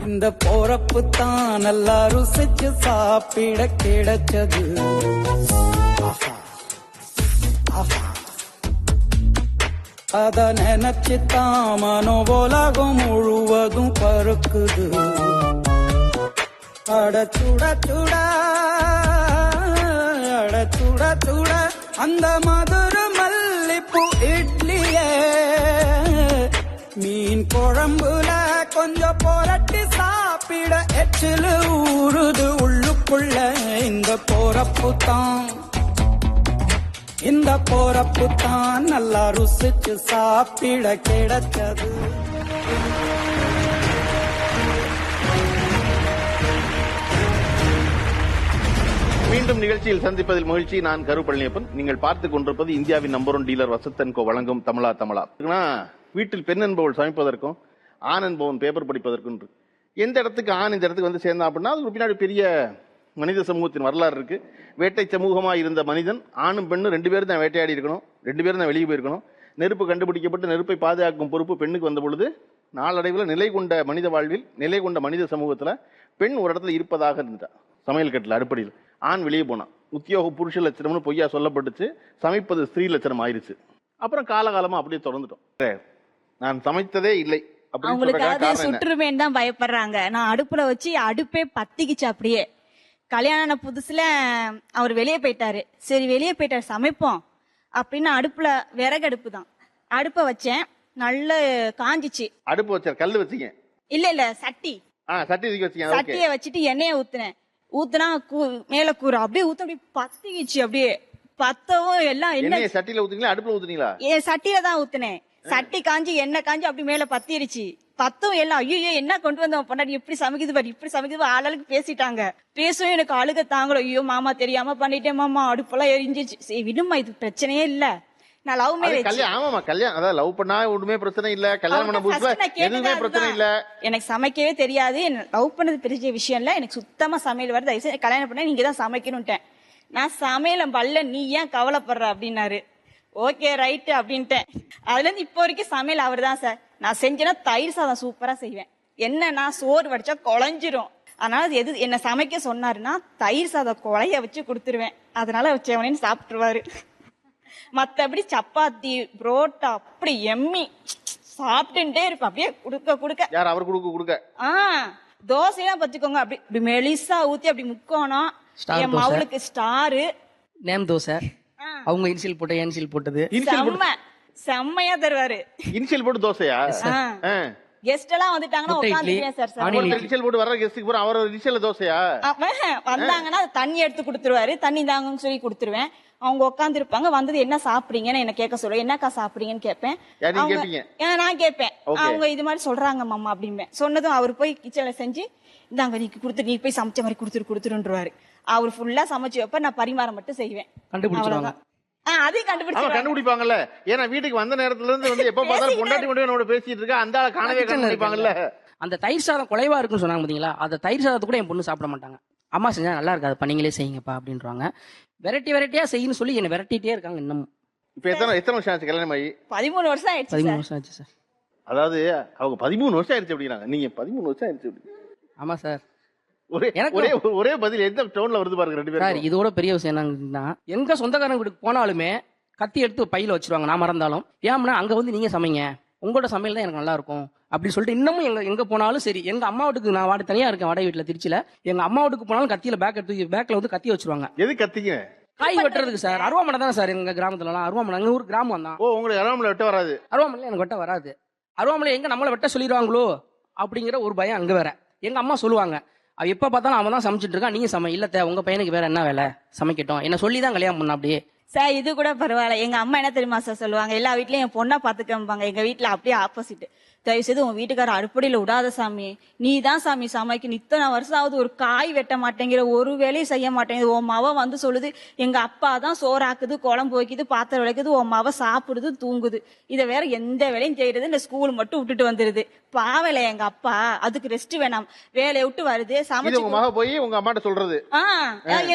இந்த போறப்பு தான் நல்லா ருசிச்சு சாப்பிட கிடைச்சது. அத நினைச்சு தான் மனோ உலகம் முழுவதும் பருக்குது. அட சுட சுட அட சுட சுட அந்த மதுர மல்லிப்பூ இட்லியே மீன் குழம்புல கொஞ்சம் புரட்டி சாப்பிட எச்சிலு ஊறுது உள்ளுக்குள்ள. இந்த போறப்பு தான் இந்த போறப்பு தான் நல்லா ருசிச்சு சாப்பிட கிடைச்சது. மீண்டும் நிகழ்ச்சியில் சந்திப்பதில் மகிழ்ச்சி. நான் கரு பழனியப்பன். நீங்கள் பார்த்துக் கொண்டிருப்பது இந்தியாவின் நம்பர் 1 டீலர் வசந்தன்கோ வழங்கும் தமிழா தமிழா. வீட்டில் பெண் என்பவள் சமைப்பதற்கும் ஆண் என்பவன் பேப்பர் படிப்பதற்கும் எந்த இடத்துக்கு ஆண் இந்த இடத்துக்கு வந்து சேர்ந்தான் அப்படின்னா அது பின்னாடி பெரிய மனித சமூகத்தின் வரலாறு இருக்கு. வேட்டை சமூகமாக இருந்த மனிதன் ஆணும் பெண்ணும் 2 பேரும் தான் வேட்டையாடி இருக்கணும், 2 பேரும் தான் வெளியே போயிருக்கணும். நெருப்பு கண்டுபிடிக்கப்பட்டு நெருப்பை பாதுகாக்கும் பொறுப்பு பெண்ணுக்கு வந்த பொழுது நாளடைவில் நிலை கொண்ட மனித வாழ்வில் நிலை கொண்ட மனித சமூகத்துல பெண் ஒரு இடத்துல இருப்பதாக இருந்தா. சமையல் கட்டில் அடுப்படியில் ஆண் வெளியே போனான். உத்தியோக புருஷ லட்சணம்னு பொய்யா சொல்லப்பட்டுச்சு, சமைப்பது ஸ்திரீ லட்சணம் ஆயிருச்சு. அப்புறம் காலகாலமா அப்படியே தொடர்ந்துட்டோம். நான் சமைத்ததே இல்லை. அவங்களுக்காக சுற்றுமேன்னு தான் பயப்படுறாங்க. நான் அடுப்புல வச்சு அடுப்பே பத்திக்கிச்சு. அப்படியே கல்யாண புதுசுல அவர் வெளியே போயிட்டாரு. சரி வெளியே போயிட்டாரு சமைப்போம் அப்படின்னு அடுப்புல விறகு அடுப்பு தான் அடுப்ப வச்சேன். நல்ல காஞ்சிச்சு. அடுப்பு வச்ச கல்லு வச்சீங்க? இல்ல சட்டி. சட்டியை வச்சுட்டு எண்ணெய ஊத்துனா மேல கூற அப்படியே ஊத்த அப்படியே பத்திக்கிச்சு. அப்படியே பத்தவும் எல்லாம் என்ன சட்டியில ஊத்துனீங்களா அடுப்புல ஊத்துனீங்களா? சட்டியில தான் ஊத்துனேன். சட்டி காஞ்சி எண்ணெய் காஞ்சி அப்படி மேல பத்திருச்சு. பத்தும் எல்லாம் ஐயோ என்ன கொண்டு வந்தோம் பொண்டாடி எப்படி சமைக்குது பாரு இப்படி சமைக்குது ஆளுக்கு பேசிட்டாங்க. பேசும் எனக்கு அழுக தாங்கல. ஐயோ மாமா தெரியாம பண்ணிட்டேன் மாமா அடுப்பெல்லாம் எரிஞ்சிச்சு. சரி விடுமா இது பிரச்சனையே இல்ல. நான் லவ் மேரேஜ். ஆமாமா கல்யாணம் அதான் லவ் பண்ணா ஒண்ணுமே பிரச்சனை இல்ல. கல்யாணம் பண்ண புதுசுல எதுவுமே பிரச்சனை இல்ல. எனக்கு சமைக்கவே தெரியாது. லவ் பண்ணது பெரிய விஷயம் இல்ல. எனக்கு சுத்தமா சமையல் வருது. தயவுசெய்து கல்யாணம் பண்ண நீங்க தான் சமைக்கணும்ட்டேன். நான் சமையல பல்ல நீ ஏன் கவலைப்படுற அப்படின்னாரு. ஓகே ரைட் அப்படின்ட்டேன். அதுல இருந்து இப்போ வரைக்கும் சமையல் அவர் தான் சார். நான் செஞ்சேன்னா தயிர் சாதம் சூப்பரா செய்வேன். என்னன்னா சோறு வடிச்சா குழஞ்சிரும். அதனால எது என்ன சமைக்க சொன்னாருன்னா தயிர் சாதம் குழைய வச்சு கொடுத்துருவேன். அதனால வச்சவனேன்னு சாப்பிட்டுருவாரு. மத்தபடி சப்பாத்தி புரோட்டா அப்படி எம்மி சாப்பிட்டுட்டே இருப்பேன். அப்படியே குடுக்க குடுக்க யார் அவர் குடுக்க தோசையெல்லாம் பத்துக்கோங்க. அப்படி மெலிசா ஊத்தி அப்படி முக்கோணும். என் மவுளுக்கு ஸ்டாரு நேம் தோசை. அவங்க இன்சியல் போட்ட இன்சியல் போட்டது செம்மையா தருவாரு. இன்சியல் போட்டு தோசையா? கெஸ்ட் எல்லாம் வந்துட்டாங்கன்னா உட்காந்துருவேன் சார். இன்சியல் போட்டு வர கெஸ்டுக்கு போற அவர் இன்சியல் தோசையா? வந்தாங்கன்னா தண்ணி எடுத்து கொடுத்துருவாரு. தண்ணி தாங்கன்னு சொல்லி கொடுத்துருவேன். அவங்க உட்காந்து இருப்பாங்க. வந்தது என்ன சாப்பிடுறீங்கன்னு என்ன கேட்க சொல்லுவேன். என்னக்கா சாப்பிடுறீங்கன்னு கேட்பேன். நான் கேட்பேன். அவங்க இது மாதிரி சொல்றாங்க மாமா அப்படின்னு சொன்னதும் அவர் போய் கிச்சன்ல செஞ்சு இந்தாங்க நீ கொடுத்து நீ போய் சமைச்ச மாதிரி கொடுத்துருன்றாரு. அவர் ஃபுல்லா சமைச்சு வைப்ப நான் பரிமாற மட்டும் செய்வேன். அதையும் கண்டுபிடிப்பாங்கல்ல. ஏன்னா வீட்டுக்கு வந்த நேரத்துல இருந்து வந்து எப்ப பார்த்தாலும் பொண்டாட்டி மட்டும் என்னோட பேசிட்டு இருக்கா அந்த ஆளை காணவே கண்டுபிடிப்பாங்கல்ல. அந்த தயிர் சாதம் குறைவா இருக்குன்னு சொன்னாங்க பாத்தீங்களா? அந்த தயிர் சாதத்தை கூட என் பொண்ணு சாப்பிட மாட்டாங்க. அம்மா செஞ்சா நல்லா இருக்காது பண்ணீங்களே செய்யுங்கப்பா அப்படின்றாங்க. வெரைட்டியா செய்யணும்னு சொல்லி என்ன வெரைட்டிட்டே இருக்காங்க இன்னும். இப்ப எத்தனை வருஷம் ஆச்சு கல்யாணம் ஆகி? 13 வருஷம் ஆயிடுச்சு. 13 வருஷம் ஆச்சு சார். அதாவது அவங்க 13 வருஷம் ஆயிடுச்சு அப்படிங்கிறாங்க. நீங்க 13 வருஷம் ஆயிடுச்சு அப்படி? ஆமா சார். ஒரே பதில் எந்த டோன்ல வருது பாருங்க ரெண்டு பேரும். இதோட பெரிய விஷயம் என்னன்னா எங்க சொந்தக்காரங்க வீட்டுக்கு போனாலுமே கத்தி எடுத்து பையில வச்சிருவாங்க. நான் மறந்தாலும் ஏன்னா அங்க வந்து நீங்க சமைங்க உங்களோட சமையல் தான் எனக்கு நல்லா இருக்கும் அப்படின்னு சொல்லிட்டு இன்னமும் எங்க போனாலும் சரி. எங்க அம்மா வீட்டுக்கு நான் தனியா இருக்கேன் வாடகை வீட்டுல திருச்சியில. எங்க அம்மா வீட்டுக்கு போனாலும் கத்தியில பேக்ல வந்து கத்தி வச்சிருவாங்க. எது கத்திங்க? காய் வெட்டுறதுக்கு சார். அருவாமனை தானே சார் எங்க கிராமத்துல எல்லாம். அருவாமனை எங்க ஊர் கிராமம் தான். உங்களுக்கு அருவாமலை வெட்ட வராது? அருவாமலை எனக்கு வெட்ட வராது. அருவாமலை எங்க நம்மள வெட்ட சொல்லிடுவாங்களோ அப்படிங்கிற ஒரு பயம் அங்க வேற. எங்க அம்மா சொல்லுவாங்க அவ எப்ப பார்த்தாலும் அவன் தான் சமைச்சிட்டு இருக்கான் நீங்க இல்ல உங்க பையனுக்கு வேற என்ன வேலை சமைக்கட்டும் என்ன சொல்லிதான் கல்யாணம் பண்ண. அப்படியே சார் இது கூட பரவாயில்ல. எங்க அம்மா என்ன தெரியுமா சார் சொல்லுவாங்க, எல்லா வீட்லயும் என் பொண்ணா பாத்துக்கம்பாங்க. எங்க வீட்டுல அப்படியே ஆப்போசிட். தயவு செய்து உன் வீட்டுக்கார அடுப்படியில விடாத சாமி, நீ தான் சாமி சமைக்கணும். இத்தனை வருஷம் ஆகுது ஒரு காய் வெட்ட மாட்டேங்கிற, ஒரு வேலையும் செய்ய மாட்டேங்குது. உன் மாவ வந்து சொல்லுது எங்க அப்பா தான் சோறாக்குது, குழம்பு வைக்குது, பாத்திரம் விளக்குது, உன் மாவ சாப்பிடுது, தூங்குது. இதை வேற எந்த வேலையும் செய்யறது இந்த ஸ்கூல் மட்டும் விட்டுட்டு வந்துருது. பாவல எங்க அப்பா அதுக்கு ரெஸ்ட் வேணாம், வேலையை விட்டு வருது சமைச்சு போய் உங்க அம்மாட்ட சொல்றது.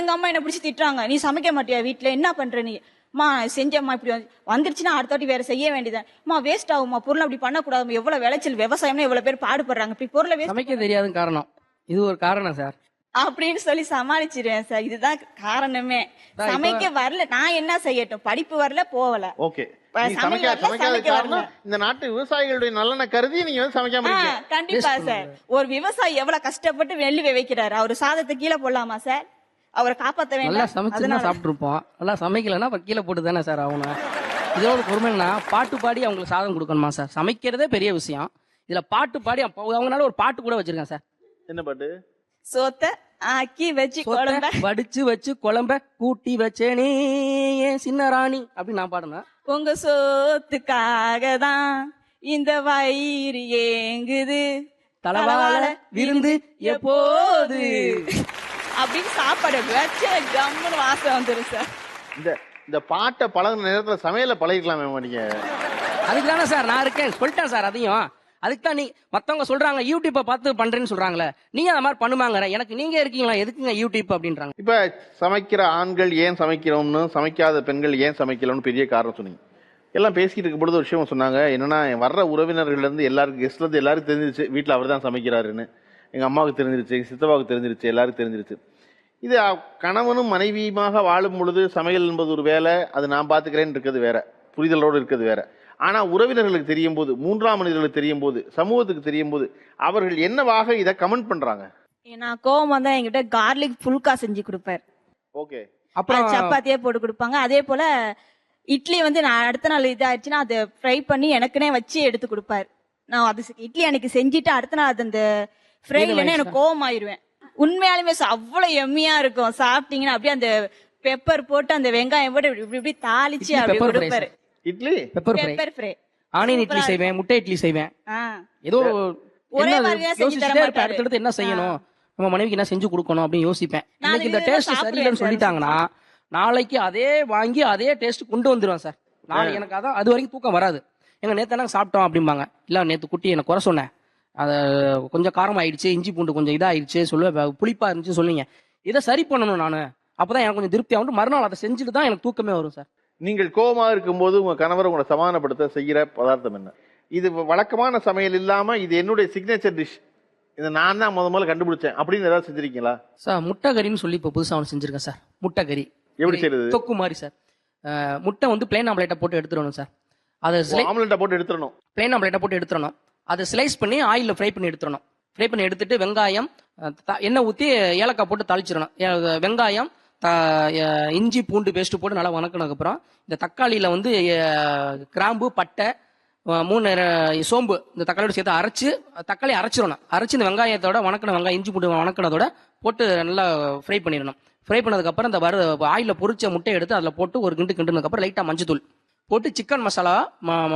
எங்க அம்மா என்ன பிடிச்சி திட்டுறாங்க, நீ சமைக்க மாட்டியா வீட்டுல, என்ன பண்ற நீ? மா செஞ்சம்மா இப்படி வந்துருச்சுன்னா அடுத்த வாட்டி வேற செய்ய வேண்டியதுமா வேஸ்ட் ஆகுமா பொருள் அப்படி பண்ணக்கூடாது எவ்வளவு விளைச்சல் விவசாயம்னா எவ்வளவு பேர் பாடுபடுறாங்க இப்படி பொருளை சமைக்க தெரியாத காரணம் இது ஒரு காரணம் சார் அப்படின்னு சொல்லி சமாளிச்சிருவேன் சார். இதுதான் காரணமே. சமைக்க வரல நான் என்ன செய்யட்டும், படிப்பு வரல போகல. ஓகே, சமைக்காத காரணம் இந்த நாட்டு விவசாயிகளுடைய நலனை கருதி நீங்க வந்து சமைக்காம இருக்கீங்க. கண்டிப்பா சார். ஒரு விவசாயி எவ்வளவு கஷ்டப்பட்டு நெல் வைக்கிறாரு, அவரு சாதத்தை கீழே போடலாமா சார்? அவரை காப்பாத்த வேண்டாம். நல்லா சமைச்சுதான் சாப்பிட்டு இருப்போம், நல்லா சமைக்கலன்னா கீழே போட்டு தானே சார் ஆகணும். இதோட பொறுமைன்னா பாட்டு பாடி அவங்களுக்கு சாதம் கொடுக்கணுமா சார்? சமைக்கிறதே பெரிய விஷயம், இதுல பாட்டு பாடி அவங்களால ஒரு பாட்டு கூட வச்சிருக்கேன் சார். என்ன பாட்டு? சோத்த ஆக்கி வச்சு குழம்ப வடிச்சு வச்சு குழம்ப கூட்டி வச்சேனே சின்ன ராணி அப்படின்னு நான் பாடுனேன். உங்க சோத்துக்காக தான் இந்த வயிறு ஏங்குது, தலவாழ விருந்து எப்போது அப்படின்னு சாப்பாடு வச்ச கம்முன்னு வாசம் வந்துடும் சார். இந்த பாட்டை பழகின நேரத்துல சமையல பழகிக்கலாமே நீங்க. அதுக்கு தானே சார் நான் இருக்கேன் சொல்லிட்டேன் சார். அதையும் அதுக்கு தான் நீ மத்தவங்க சொல்றாங்க யூடியூப்பை பார்த்து பண்றேன்னு சொல்றாங்களே, நீங்க அந்த மாதிரி பண்ணுவாங்க, எனக்கு நீங்க இருக்கீங்களா எதுக்குங்க யூடியூப் அப்படின்றாங்க. இப்ப சமைக்கிற ஆண்கள் ஏன் சமைக்கிறோம்னு, சமைக்காத பெண்கள் ஏன் சமைக்கலன்னு பெரிய காரணம் சொன்னீங்க. எல்லாம் பேசிக்கிட்டு இருக்கும் பொழுது ஒரு விஷயம் சொன்னாங்க, என்னன்னா வர்ற உறவினர்கள் இருந்து எல்லாருக்கும் கெஸ்ட்ல இருந்து எல்லாருக்கும் தெரிஞ்சிருச்சு வீட்டுல அவர் தான் சமைக்கிறாருன்னு. எங்க அம்மாவுக்கு தெரிஞ்சிருச்சு, எங்க சித்தப்பாவுக்கு தெரிஞ்சிருச்சு, எல்லாருக்கும் தெரிஞ்சிருச்சு. இது கணவனும் மனைவியுமாக வாழும் பொழுது சமையல் என்பது ஒரு வேலை, அது நான் பாத்துக்கிறேன்னு இருக்கிறது வேற, புரிதலோடு இருக்கிறது வேற. ஆனா உறவினர்களுக்கு தெரியும் போது, மூன்றாம் மனிதர்களுக்கு தெரியும் போது, சமூகத்துக்கு தெரியும் போது அவர்கள் என்னவாக இதை கமெண்ட் பண்றாங்க? நான் கோவம் வந்தா என்கிட்ட கார்லிக் புல்கா செஞ்சு கொடுப்பாரு. ஓகே, அப்புறம் சப்பாத்தியே போட்டு கொடுப்பாங்க. அதே போல இட்லி வந்து நான் அடுத்த நாள் இதாச்சுன்னா அதை ஃப்ரை பண்ணி எனக்குனே வச்சு எடுத்து கொடுப்பாரு. நான் அது இட்லி அன்னைக்கு செஞ்சுட்டு அடுத்த நாள் அது அந்த ஃப்ரை இல்லைன்னா எனக்கு கோவம் ஆயிருவேன். உண்மையாலுமே அவ்வளவு எம்மியா இருக்கும். சாப்பிட்டீங்கன்னா அப்படியே அந்த பெப்பர் போட்டு அந்த வெங்காயம் போட்டு இப்படி இப்படி தாளிச்சு அப்படி கொடுப்பாரு. Idli pepper fry, onion idli செய்வேன், முட்டை இட்லி செய்வேன். ஏதோ ஒரே மாதிரியா செஞ்சு தர மாட்டாரு. அடுத்தடுத்து என்ன செய்யணும், நம்ம மனைவிக்கு என்ன செஞ்சு கொடுக்கணும் அப்படின்னு யோசிப்பேன். இன்னைக்கு இந்த டேஸ்ட் சரியில்லைன்னு சொல்லிட்டாங்கன்னா நாளைக்கு அதே வாங்கி அதே டேஸ்ட் கொண்டு வந்துருவேன் சார். நாளைக்கு எனக்கு அதான் அது வரைக்கும் தூக்கம் வராது. எங்க நேத்து நாங்க சாப்பிட்டோம் அப்படிம்பாங்க, இல்ல நேத்து குட்டி எனக்கு குறை சொன்னேன், அத கொஞ்சம் காரம் ஆயிடுச்சு, இஞ்சி பூண்டு கொஞ்சம் இதாயிடுச்சு சொல்லுவேன், புளிப்பா இருந்துச்சு சொல்லுவீங்க. இதை சரி பண்ணணும் நானு, அப்பதான் எனக்கு கொஞ்சம் திருப்தி ஆகும். மறுநாள் அதை செஞ்சுட்டு தான் எனக்கு தூக்கமே வரும் சார். நீங்கள் கோபமா இருக்கும்போது உங்க கணவர் உங்களை சமாதானப்படுத்த செய்கிற பதார்த்தம் என்ன? இது வழக்கமான சமையல் இல்லாம இது என்னுடைய சிக்னேச்சர் டிஷ், இதை நான் தான் முதல்ல கண்டுபிடிச்சேன் அப்படின்னு ஏதாவது செஞ்சிருக்கீங்களா? சார் முட்டை கறின்னு சொல்லி இப்போ புதுசாக ஒன்று செஞ்சிருக்கேன் சார். முட்டை கறி எப்படி செய்யறது? தொக்கு மாதிரி சார். முட்டை வந்து பிளைன் ஆம்லேட்டை போட்டு எடுத்துடணும் சார். அதை ஆம்லேட்டை போட்டு எடுத்துடணும், பிளைன் ஆம்லேட்டை போட்டு எடுத்துடணும். அதை ஸ்லைஸ் பண்ணி ஆயிலில் ஃப்ரை பண்ணி எடுத்துடணும். ஃப்ரை பண்ணி எடுத்துட்டு வெங்காயம் எண்ணெய் ஊற்றி ஏலக்காய் போட்டு தாளிச்சிடணும். வெங்காயம் இஞ்சி பூண்டு பேஸ்ட் போட்டு நல்லா வணக்கினதுக்கு அப்புறம் இந்த தக்காளியில வந்து கிராம்பு பட்டை 3 சோம்பு இந்த தக்காளியோட சேர்த்து அரைச்சு தக்காளி அரைச்சிடணும். அரைச்சு இந்த வெங்காயத்தோட வணக்கின வெங்காயம் இஞ்சி பூண்டு வணக்கினதோட போட்டு நல்லா ஃப்ரை பண்ணிடணும். ஃப்ரை பண்ணதுக்கு அப்புறம் இந்த ஆயில பொரிச்ச முட்டையை எடுத்து அதில் போட்டு ஒரு கிண்டுனதுக்கு அப்புறம் லைட்டா மஞ்சத்தூள் போட்டு சிக்கன் மசாலா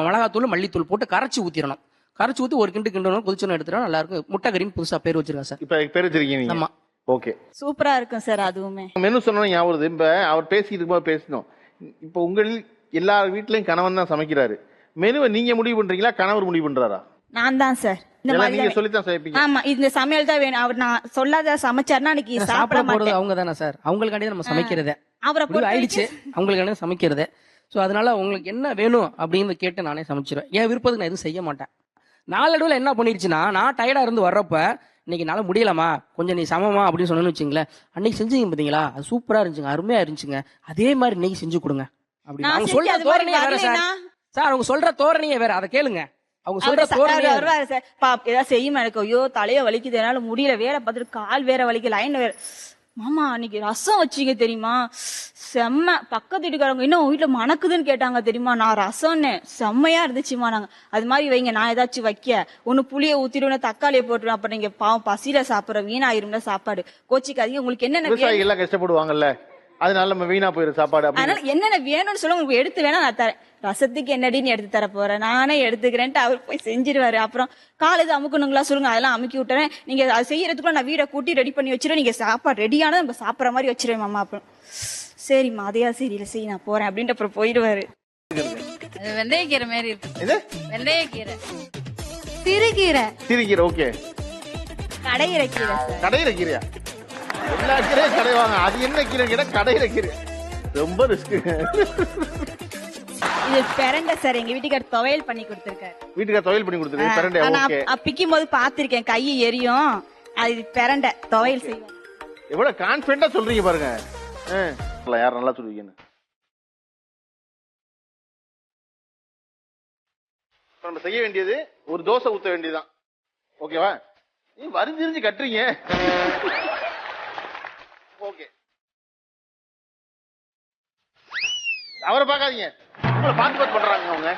மிளகாத்தூள் மல்லித்தூள் போட்டு கரைச்சி ஊத்திடணும். கரைச்சி ஊற்றி ஒரு கிண்டணும் கொதிச்சோன்னு எடுத்துட்டோம். நல்லா இருக்கும். முட்டை கறின்னு புதுசா பேர் வச்சிருக்கேன் சார். இப்ப பேர் வச்சிருக்கீங்க? ஆமா. ஓகே, சூப்பரா இருக்கும் சார். அதுவுமே மெனு சொன்ன ஞாபகம். இப்ப அவர் பேசிட்டு இருக்கும்போது பேசணும், இப்ப உங்களில் எல்லா வீட்லயும் கணவன் தான் சமைக்கிறாரு, மெனுவை நீங்க முடிவு பண்றீங்களா கணவர் முடிவு பண்றாரா? நான் தான் சார். இந்த மாதிரி நீங்க சொல்லித்தான் சமைப்பீங்க? ஆமா, இந்த சமையல் தான் வேணும். அவர் நான் சொல்லாத சமைச்சாருன்னா அன்னைக்கு சாப்பிட போறது அவங்க தானே சார். அவங்களுக்காண்டி நம்ம சமைக்கிறதே அவரை ஆயிடுச்சு, அவங்களுக்காண்டி சமைக்கிறதே. ஸோ அதனால உங்களுக்கு என்ன வேணும் அப்படின்னு கேட்டு நானே சமைச்சிருவேன். என் விருப்பத்துக்கு நான் எதுவும் செய்ய மாட்டேன். நாளடைவில் என்ன பண்ணிருச்சுன்னா, நான் டயர்டா இருந்து வர்றப்ப இன்னைக்கு நாள முடியலாமா கொஞ்சம் நீ சமமா அப்படின்னு சொன்னு வச்சுங்களேன், அன்னைக்கு செஞ்சீங்க பாத்தீங்களா அது சூப்பரா இருந்துச்சுங்க, அருமையா இருந்துச்சுங்க, அதே மாதிரி இன்னைக்கு செஞ்சு கொடுங்க அப்படின்னு அவங்க சொல்ற தோரணையே வேற சார். சார் அவங்க சொல்ற தோரணையே வேற, அதை கேளுங்க. அவங்க சொல்ற தோரணையே வருவாரு சார். ஏதாவது செய்யுமா எனக்கு ஐயோ தலைய வலிக்குது, என்னால முடியல, வேலை பார்த்துட்டு கால் வேற வலிக்கு, லைன் வேற. மாமா அன்னைக்கு ரசம் வச்சீங்க தெரியுமா, செம்ம. பக்கத்து வீட்டுக்காரங்க இன்னும் வீட்டுல மணக்குதுன்னு கேட்டாங்க தெரியுமா, நான் ரசம்னு செம்மையா இருந்துச்சுமா. நாங்க அது மாதிரி வைங்க, நான் ஏதாச்சும் வைக்க ஒன்னு புளிய ஊத்திடுவேன், தக்காளியை போட்டுருவேன், அப்புறம் நீங்க பாவம் பசியில சாப்பிடுற வீணாயிரும்ல சாப்பாடு, கோச்சிக்காதீங்க. உங்களுக்கு என்னென்ன எல்லாம் கஷ்டப்படுவாங்கல்ல, அதனால நம்ம வீணா போயிரு சாப்பாடு. அதனால என்னென்ன வேணும்னு சொல்ல உங்களுக்கு எடுத்து வேணா நான் தரேன். ரசத்துக்கு என்னடின்னு எடுத்து தர போறேன், நானே எடுத்துக்கிறேன்ட்டு அவர் போய் செஞ்சிருவாரு. அப்புறம் காலேஜ் அமுக்கணுங்களா சொல்லுங்க, அதெல்லாம் அமுக்கி விட்டுறேன். நீங்க அது செய்யறதுக்குள்ள நான் வீடை கூட்டி ரெடி பண்ணி வச்சிருவேன், நீங்க சாப்பாடு ரெடியான நம்ம சாப்பிட்ற மாதிரி வச்சிருவேன் மாமா. அப்புறம் சரிம்மா அதையா சீரியல செய் நான் போறேன் அப்படின்ட்டு அப்புறம் போயிடுவாரு. வெந்தயக்கீரை மாதிரி இருக்கு. வெந்தயக்கீரை, சிறுகீரை. சிறுகீரை ஓகே. கடையிற கீரை. கடையிற கீரையா? எல்லா கீரையும் கடைவாங்க, அது என்ன கீரை கேட்டா கடையிற கீரை. ரொம்ப ரிஸ்க். இது பெரண்டை சார், எங்க வீட்டுக்கார் துவையல் பண்ணி கொடுத்திருக்காரு. வீட்டுக்கார துவையல் பண்ணி கொடுத்துருக்கு. பெரண்டை ஓகே. பிக்கும் போது பாத்திருக்கேன், கை எரியும். அது பெரண்டை துவையல் செய்வோம். எவ்வளவு கான்பிடண்டா சொல்றீங்க பாருங்க. யார் நல்லா சொல்லுவீங்கன்னு. நம்ம செய்ய வேண்டியது ஒரு தோசை ஊத்த வேண்டியதுதான். ஓகேவா? நீ வரிஞ்சிரிஞ்சு கட்டுறீங்க. ஓகே, அவரை பார்க்காதீங்க, உங்களை பார்த்து பார்த்து பண்றாங்க அவங்க.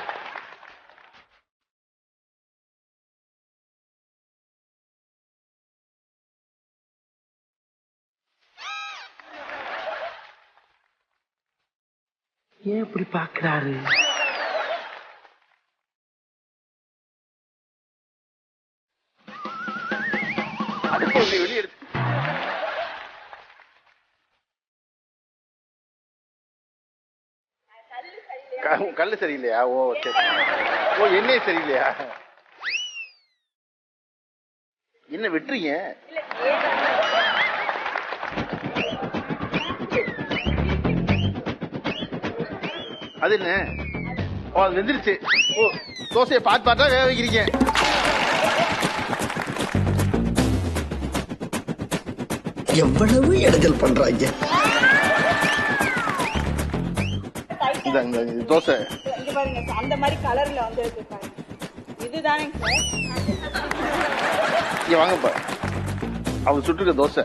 ஏன் இப்படி பாக்குறாரு? வெளியே எடுத்து கல்லு சரியில்லையா? ஓ சரி. ஓ எண்ணெய் சரியில்லையா? என்ன விட்டுறீங்க? அது என்ன? ஓ அது வெந்துருச்சு. ஓ தோசையை பார்த்து பார்த்தா வேக வைக்கிறீங்க. எவ்வளவு இடைஞ்சல் பண்றாங்க. இந்த தோசை அந்த மாதிரி கலர்ல வந்து இதுதானே சார். இங்க வாங்கப்பா, அவங்க சுட்டுருக்க தோசை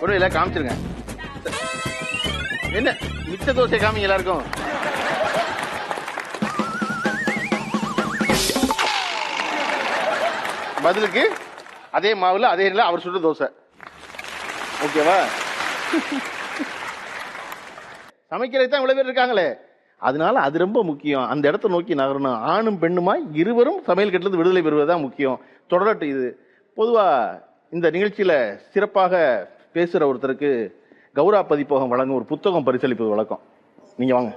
ஒன்றும் இல்லை, காமிச்சிருங்க. என்ன மிச்ச தோசை காமிங்க எல்லாருக்கும். பதிலுக்கு அதே மாவுல அதே இல்லை அவர் சுட்டு தோசை. ஓகேவா? சமைக்கிறதுக்கு தான் இவ்வளவு பேர் இருக்காங்களே, அதனால அது ரொம்ப முக்கியம். அந்த இடத்தை நோக்கி நகரணும். ஆணும் பெண்ணுமாய் இருவரும் சமையல் கட்டிலிருந்து விடுதலை பெறுவதுதான் முக்கியம். தொடரட்டும் இது. பொதுவா இந்த நிகழ்ச்சியில சிறப்பாக பேசுற ஒருத்தருக்கு கௌரவ பதிப்பகம் வழங்கும் ஒரு புத்தகம் பரிசளிப்பது வழக்கம். நீங்க வாங்க.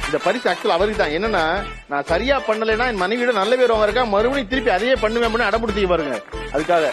இந்த பரிசு ஆக்சுவல் அவருக்கு தான். என்னன்னா, நான் சரியா பண்ணலைன்னா என் மனைவியோட நல்ல பேர் வாங்க இருக்கா, மறுபடியும் திருப்பி அதையே பண்ணுவேன் அடம்பிடிச்சிக்க பாருங்க. அதுக்காக